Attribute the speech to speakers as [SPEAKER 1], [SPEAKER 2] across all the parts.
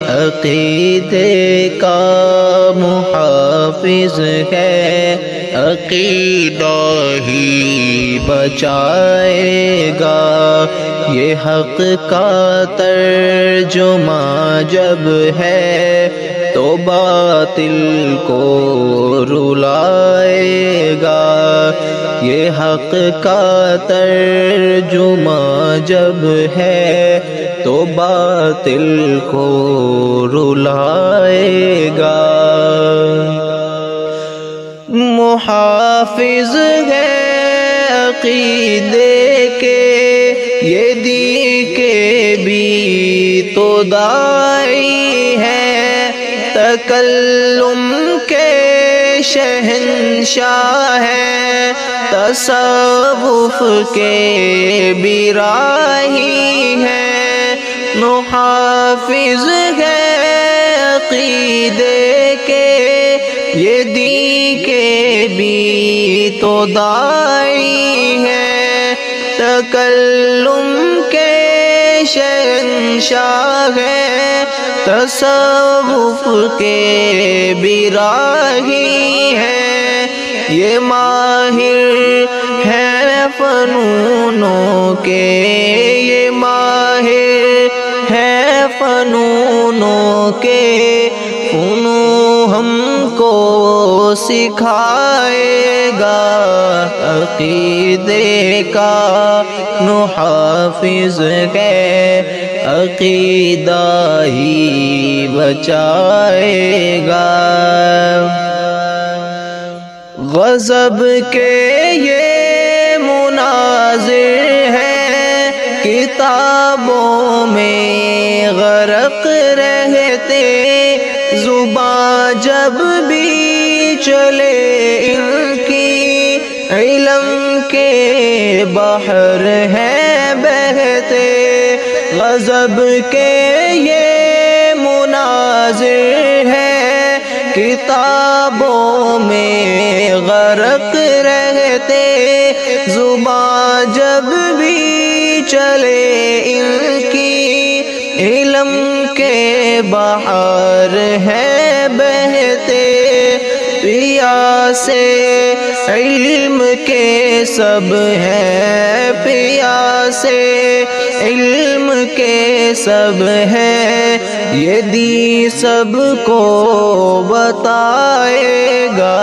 [SPEAKER 1] عقیدے کا محافظ ہے، عقیدہ ہی بچائے گا۔ یہ حق کا ترجمہ جب ہے تو باطل کو رلائے گا۔ یہ حق کا ترجمہ جب ہے تو باطل کو رلائے گا۔ محافظ ہے عقیدے کے یہ دین کے بھی تو داعی ہے، تکلم کے شہنشاہ ہے، تصوف کے بھی راہی ہے۔ محافظ ہے عقیدے کے یہ دین کے بھی تو داعی ہے، تکلم کے شہنشاہ ہے، تصوف کے بھی راہی ہے۔ یہ ماہر ہے فنونوں کے، یہ ماہر ہے فنونوں کے، فنون ہم کو سکھائے گا۔ عقیدے کا محافظ ہے، عقیدہ ہی بچائے گا۔ غضب کے یہ مناظر ہیں، کتابوں میں غرق رہتے، زباں جب بھی چلے ان کی، علم کے بحر ہیں بہتے۔ غضب کے یہ مناظر ہیں، کتابوں میں غرق رہتے، زباں جب بھی چلے ان کی، علم کے بحر ہیں بہتے۔ پیاسے علم کے سب ہیں، پیاسے علم کے سب ہیں، یہ دین سب کو بتائے گا۔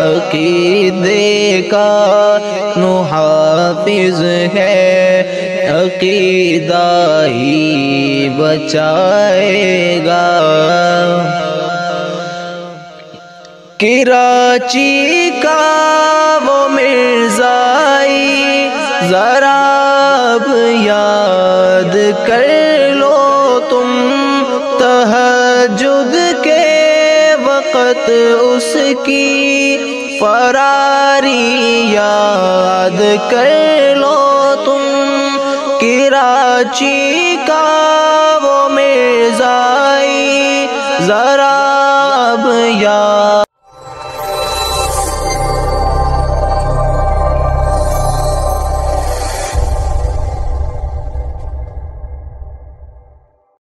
[SPEAKER 1] عقیدے کا محافظ ہے، عقیدہ ہی بچائے گا۔ کراچی کا وہ مرزائی ذرا اب یاد کر لو تم، تہجد کے وقت اس کی فراری یاد کر لو تم۔ کراچی کا وہ مرزائی ذرا